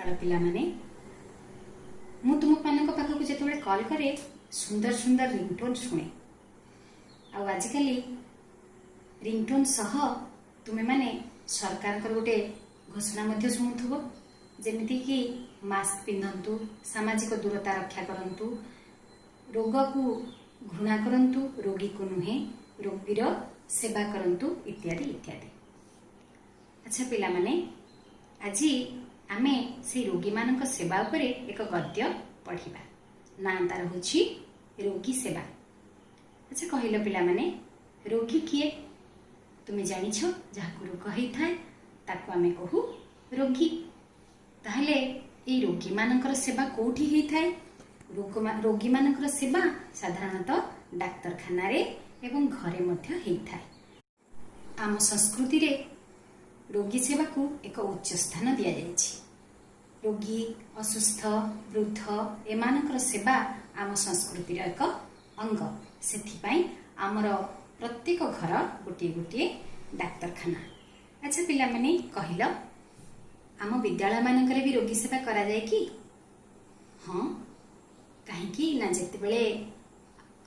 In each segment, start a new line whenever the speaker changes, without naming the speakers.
सकाळ पिला माने मु तुम मान पाखक जो कॉल करे सुंदर सुंदर रिंगटोन शुणे आजिकल रिंगटोन सह तुम्हें माने सरकार गोटे घोषणा शुणुव जमीती कि मास्क पिंधतु, सामाजिक दूरता रक्षा करंतु, रोग को घृणा करंतु, रोगी को नुहे रोगीर सेवा करंतु इत्यादि इत्यादि। अच्छा पिला माने आज आमे से रोगी मानक सेवा उपरे एक गद्य पढ़िबा। ना तार होछि रोगी सेवा। अच्छा कहलो पिला माने रोगी किए तुमे जानिछ जहाको रोग होइथाय ताको आमे कहू रोगी। ताहले ए रोगी मानकर सेवा कोठी होइथाय? रोगी मानकर सेवा साधारणतः डाक्तरखाना रे एवं घरे मध्य होइथाय। आम संस्कृति रे रोगी सेवा को एक उच्च स्थान दिया जायछि। रोगी, असुस्थ, वृद्ध एमानकर सेवा आम संस्कृति रे एक अंग। सेथिपाई आमर प्रत्येक घर गोटे गोटे डाक्तरखाना। अच्छा पिला माने कहिलो आम विद्यालय मानकरे भी रोगी सेवा करा जाय कि? हाँ, कहीं ना जिते बेले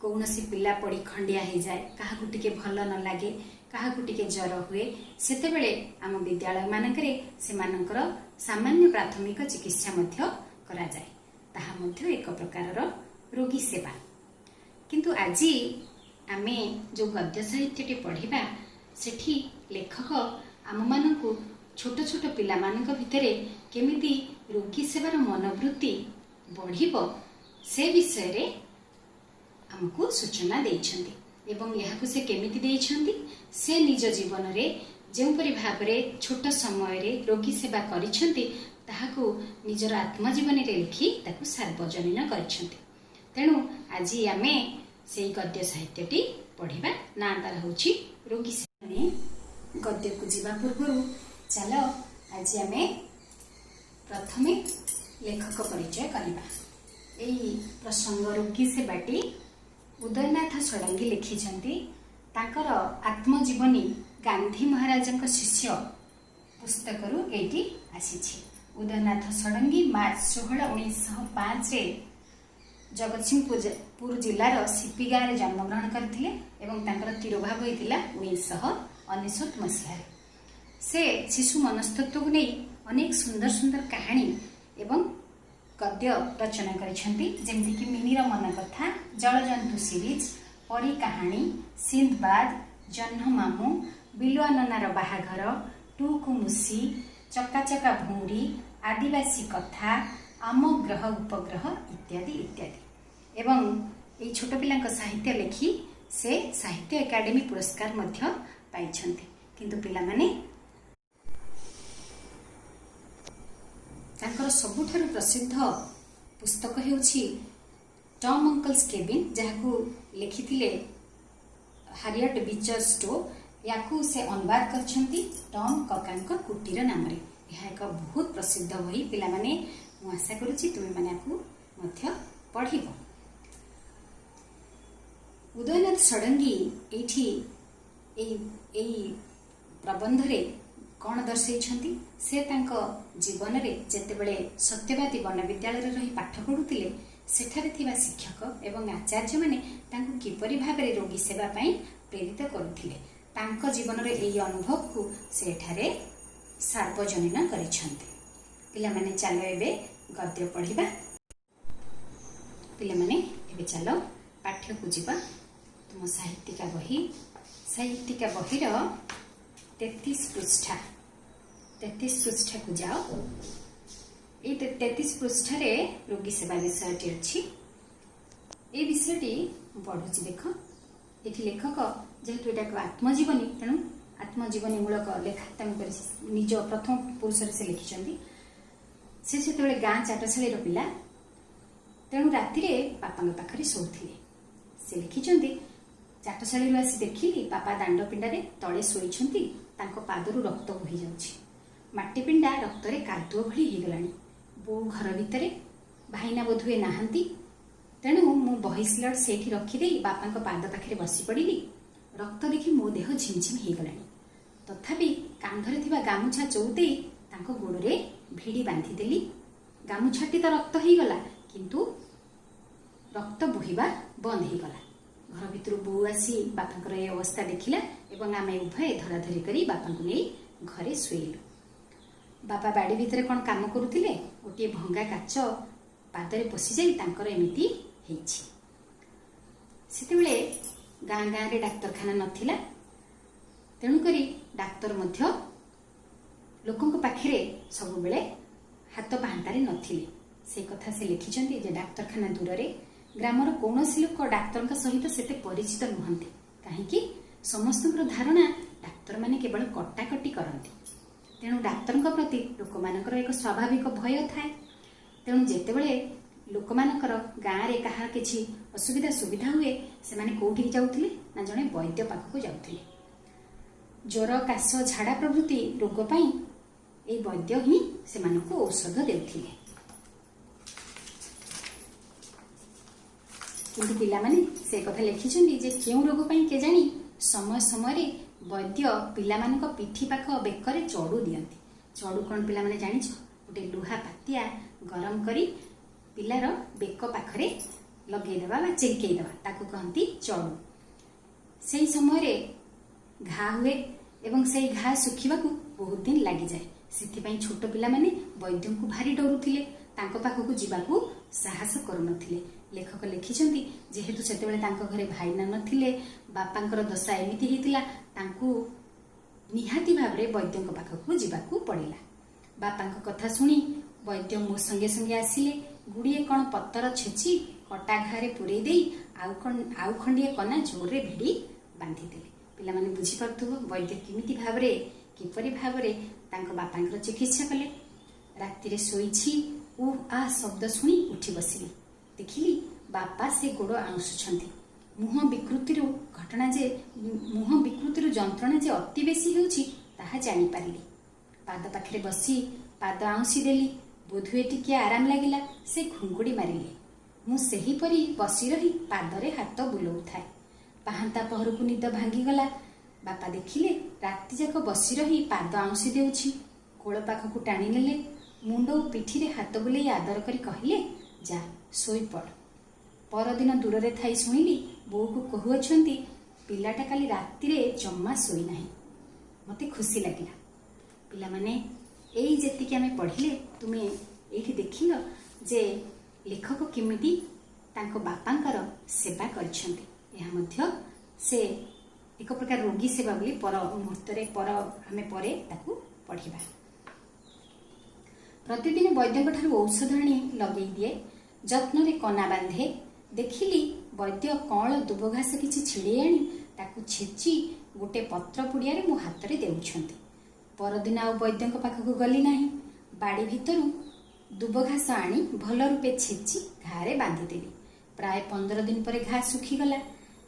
कौनसी पिला पड़ी खंडिया हो जाए, काहाकू टिके भल न लगे, काहाकू टिके ज्वर हुए, सेते बेले आम विद्यालय मानकरे सेमानकर सामान्य प्राथमिक चिकित्सा मध्य करा जाए। ताहा मध्य एक प्रकारर रोगी सेवा। किंतु आज आमे जो गद्य साहित्यटी पढ़िबा सेठी लेखक आम मानकू छोट छोट पिला मानक भितरे केमिति रोगी सेवार मनोवृत्ति बढ़िबो से विषय रे हमको सूचना देइछन्ति। एवं यहाकू से केमिति देइछन्ति से निज जीवन रे जेउपरि भाबरे छोट समय रे रोगी सेवा करिछन्ति ताहाकू निजर आत्मजीवन रे लिखि ताकू सार्वजनीन करिछन्ति। तेणु आज आमे सेई गद्य साहित्यटी पढ़िबा। ना तार होछि रोगी सेवा। गद्य को जीवा पूर्व चलो आज आमे प्रथमे लेखक परिचय करिबा। एई प्रसंग रोगी सेवाटी उदयनाथ षडंगी लिखिछन्ति। तांकर आत्मजीवनी गांधी महाराजक शिष्य पुस्तकरू एटी आसीछि। उदयनाथ षडंगी मार्च 16, 1905 रे जगतसिंहपुर जिलार सिपी गाँव में जन्मग्रहण करथिले एवं तांकर तिरोभाव होइतिला 1999 मसीह। से शिशु मनस्तत्व को नहीं अनेक सुंदर सुंदर कहानी एवं गद्य रचना करिसेंती। जेमति कि मिनीर मन कथा, जलजंतु सीरीज, परी कहानी, सिंधबाद, जह्न मामू, बिलुआ ननार बाहाघर, टूकु मुसी, चकाचका भौरी, आदिवासी कथा, आम ग्रह उपग्रह इत्यादि इत्यादि। एवं ये छोट पिला साहित्य लिखि से साहित्य एकाडेमी पुरस्कार मध्य पाइछन्ति। किंतु पिला माने तांकर सबुठारु प्रसिद्ध पुस्तक हेउछि टॉम अंकल्स केबिन, जहाकू लिखिथिले हारियट बीचर स्टो। याकू से अनुवाद करछन्ति टॉम ककांक कुटीर नाम रे। यह एक बहुत प्रसिद्ध बही। पिला माने मु आशा करूछि तुमे माने याकू मध्य पढ़िबो। उदयनाथ षडंगी एठी एई प्रबंध रे कौन दर्शाइछन्ति? से तांको जीवन रे जेतेबेले सत्यवादी वन विद्यालय रे रही पाठ पढुतिले सेठारे थिबा शिक्षक एवं आचार्य माने तांको किपरि भाबरे रोगी सेवा पई प्रेरित करुथिले, तांको जीवन रे एई अनुभव को सेठारे सार्वजनीन करिछन्ति। पिला माने चलो एबे गद्य पढ़िबा। पिला माने एबे चलो पाठ्य को जिबा। तुम साहित्यिका बहीर 33 पृष्ठा को जाओ। ये 33 पृष्ठ रे रोगी सेवा विषयटी अच्छी। ये विषयटी पढ़ुची देख। ये लेखक जेहेतु यहाँ आत्मजीवनी तेणु आत्मजीवनी मूलक लेखा निज प्रथम पुरुष से लिखिं। से गाँ चाटशाली पिला तेणु राति बापा पाखे शोले। से लिखिं चाटशाली आसी देखिली बापा दांड पिंडारे तले शोइछन्ति, तांको पादरू रक्त बोही जाउछि। माटी पिंडा रक्तरे कादुଅ भଳି ହେଇଗଲାଣି। बोऊ घर भितरे भाईना बोधुए नाहांती। तेणु मु बही स्लट सेठी रखिदेई बापांको पाद पाखरे बसी पड़िली। रक्त देखि मो देह झिमझिम ହେଇଗଲାଣି। तथापि कांधरे थिबा गामुछा चौदेई तांको गोड़रे भिड़ी बांधिदेली गामुछाटी तो रक्त हो गला किंतु रक्त बोहिबा बंद हो गला। घर भितर बो आसी बापांकर ए अवस्था देखिला एवं आमे उभय धराधरी करी बापा को नहीं घरे शुएलु। बापा बाड़ी भितर कौन काम करुथिले, गोटे भंगा काच पादरे पशि जाई तांकर एमिति हेछि। सेतेबेले गाँ गाँ रे डाक्तरखाना नथिला, तेणुकरी डाक्तर मध्य लोकंक पाखरे सब बेले हाथ पाहांतारे नथिले। से कथा से लिखिछन्ति जे डाक्तरखाना दूर रे, ग्रामर कौनसी लोक डाक्तर सहित सेते परिचित नुहंती, काहेकि समस्त धारणा डाक्तर माने केवल कटाकटी करती। तेणु डाक्तर प्रति लोक मानकर एक स्वाभाविक भय थाए। तेणु जेतेबेले लोक मानकर गाँव रे कहा किछि असुविधा सुविधा हुए से माने कोठी जाउथिले ना जणे वैद्य पाखक जाउथिले। ज्वर काश झाड़ा प्रभृति रोग पाई ए वैद्य ही से मानको औषध देउथिले। किंतु पिला माने से कथा लिखिछन्ति जे केउ रोग पाई के जानी समय समय रे वैद्य पिला मानक पिठी पाख बेकरे चड़ू दियंती। चड़ू कौन पिला माने जानिछ, गोटे लुहा पातिया गरम करी पिलार बेक पाखरे लगे देबा बा चेलकेई देबा ताकू कहंती चड़ू। सेई समय रे घा हुए एवं सेई घा सुखिबाकू बहुत दिन लागि जाए। सेथिपाई छोट पिला माने वैद्य को भारी डरुथिले, तांको पाखकू जिबाकू साहस करुनथिले। लेखक लिखिछन्ति जेहेतु सेतेबेले तांको घरे भाईना नथिले, बापांकर दशा एमिति हेतिला, तांकू निहाती भाबरे वैद्यଙ୍କ पाखकू जिबाकू पड़िला। बापांक कथा सुनी वैद्य मो संगे संगे आसिले। गुड़िए कौन पत्तर छेची कटा घारे पुरे देई आउ खंडिए कना जोरे भिड़ी बांधी देले। पिला माने बुझी पारथुबो वैद्य किमिति भाबरे किपरि भाबरे तांको बापांकर चिकित्सा कले। राति रे सोईछि उ आ शब्द सुनी उठी बसिली। देखिली बापा से गोड़ आउंसुछन्ति। मुह विकृतिर घटना जे मुह विकृतिर जंत्रणा जे अति बेसी हेउछि ताहा जानि पारिली। पाद पाखरे बसी पाद आउंसी देली। बोधुए टिके आराम लागिला, से घुंगुड़ी मारिले। मु सेहीपरि बसी रही पादरे हाथ बुलौथाए। पाहांता पहरकू निद भांगीगला। बापा देखिले राति जाक बसी रही पाद आउंसी देउछि। कोळ पाखकू टाणी नेले। मुंड और पिठी रे हाथ बुलाई आदर करी कहिले जा सोई पड़। परदिन दूर रे थाई शुणिली बो को कहूछन्ति पिलाटा काली राति रे जम्मा सोई नाही। मते खुशी लागिला। पिला माने एई जेतिके आमे पढ़िले तुमे एठी देखिलो जे लेखक किमिति तांको बापांकर सेवा करछन्ति। एहा मध्य से एक प्रकार रोगी सेवा बोली पर मुहूर्त रे पर आमे परे ताकू पढ़िबा। प्रतिदिन वैद्य ठार औषध आनी लगे दिए, जत्न रे कना बांधे। देखिली वैद्य कौल दुब घास किछि छिड़े आनी ताकू छेची गोटे पत्र पुड़िया मो हाथ रे देउछन्ति। परदिन आ वैद्य पाखक गली नाही। बाड़ी भितरु दुब घास आनी भल रूपे छेची घारे बांधिदेली। प्राय 15 दिन पर घा सुखीगला।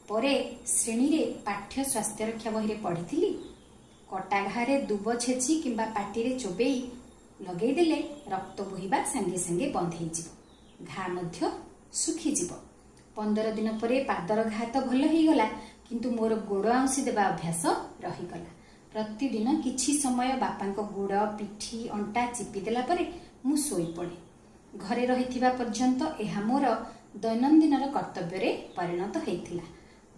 परे श्रेणी रे पाठ्य स्वास्थ्य रक्षा बही रे पढ़िथिली कटा घारे दुब छेची किंबा पाटी रे चोबेई लगे देले रक्त बोहिबा संगे संगे बंद हो जिवो, घा मध्य सुखी जिवो। 15 दिन परे पादर घा तो भल हो गला, किंतु मोर गोड़ आउंसी देबा अभ्यास रहीगला। प्रतिदिन किछि समय बापांक गोड़ पिठी अंटा चिपी देला परे मु सोई पड़े। घरे रहिथिबा पर्यंत एहा मोर दैनंदिन कर्तव्य रे परिणत हेतिला।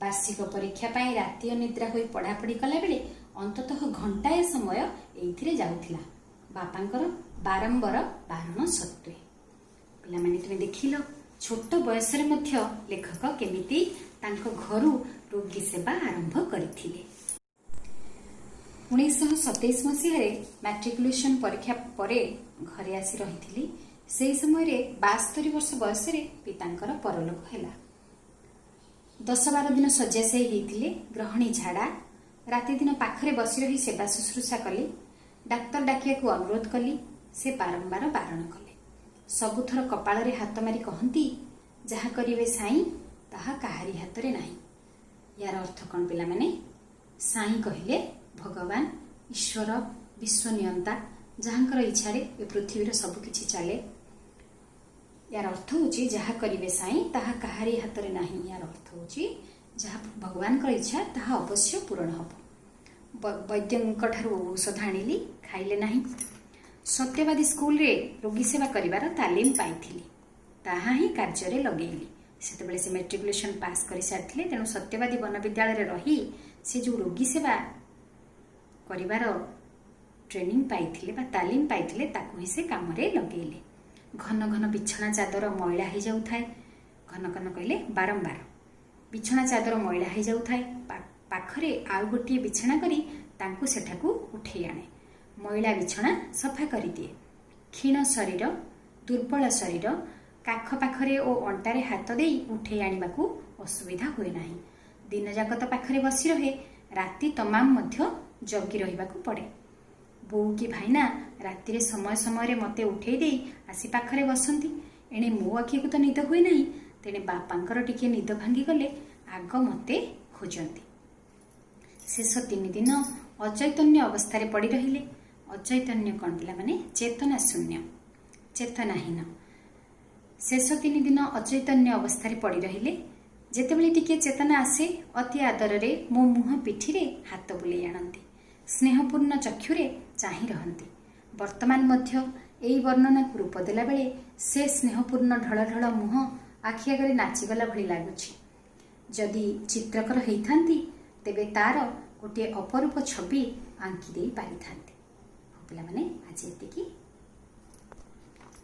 वार्षिक परीक्षा पाई राति अनिद्रा होई पढ़ापढ़ी कला बेले अंततः घंटाए समय एइथिरे जाउथिला, बापांकर बारंबार बारण सत्वे। पिला माने तुमे देखिलो छोट बयस रे मध्य लेखक केमिति तांको घरु रोगी सेवा आरंभ करथिले। 1927 मसीह मैट्रिकुलेशन परीक्षा परे घरे आसी रही। से समय 72 वर्ष बयस पितांकर परलोक हैला। 10-12 दिन शଯ୍याशायी होइथिले। ग्रहणी झाड़ा राति दिन पाखरे बसी रही सेवा शुश्रूषा कली। डाक्तर डाकिया अनुरोध कली, से बारंबार बारण कले। सबुथर कपाल रे हाथ मारी कहती जहा करिवे साई ताहा काहारी हाथ रे नाही। यार अर्थ कौन पिला माने? साई कहले भगवान ईश्वर विश्वनियंता जहांकर इच्छा रे ए पृथ्वीर सब किछि चले। यार अर्थ होची जहा करिवे साई ताहा काहारी हाथ रे नाही। यार अर्थ होची जहा भगवान कर इच्छा ताहा अवश्य पूर्ण हब। वैद्यंक ठारू औषध आनिली, खाइले नाही। सत्यवादी स्कूल रे रोगी सेवा करिवार तालीम पाइथिली, ताहा ही कार्य लगेली। सेतेबेले से मेट्रिकुलेशन पास कर सारी, तेणु सत्यवादी वन विद्यालय रही से जो रोगी सेवा करिवार ट्रेनिंग पाइथिले बा तालीम पाइथिले ताकू ही से काम रे लगेले। घन घन बिछना चादर मैला हो जाउथाय, घन घन कहले बारंबार बिछना चादर मैला हो जाउथाय। पाखरे आउ गोटे बिछना करी तांकू सेठाकू उठे आणे, मैला बिछना सफा करी दिए। क्षीण शरीर, दुर्बल शरीर काख पाखरे ओ अंटारे हाथ दे उठे आनिबाकू असुविधा हुए नाही। दिन जाक तो पाखरे बसी रहे, राति तमाम मध्य जगी रहिबाकू पड़े। बोऊ की भाईना राति रे समय समय मते उठे दे आसी पाखरे बसंती। एणे मो आखि को तो निद हुए नाही, तेणे बापांकर टिके निद भांगी गले आग मते खोजंती। शेष 3 दिन अचैतन्य अवस्था रे पड़ी रहिले। अचैतन्य कौन पिला माने चेतना शून्य, चेतनाहीन। शेष 3 दिन अचैतन्य अवस्था रे पड़ी रहिले। जेतेबेले टिके चेतना आसे अति आदर रे मो मुह पिठी रे हाथ बुले आनंती, स्नेहपूर्ण चक्षुरे चाहि रहंती। वर्तमान मध्य एई वर्णना को रूप देला बेले से स्नेहपूर्ण ढळ ढळ मुह आखि आगरे नाचिगला भली लागुछि। जदि चित्रकर हेइथांती तेबे तार गोटे अपरूप छवि आंकी देई पारिथांती। पिला माने आज एतिकी।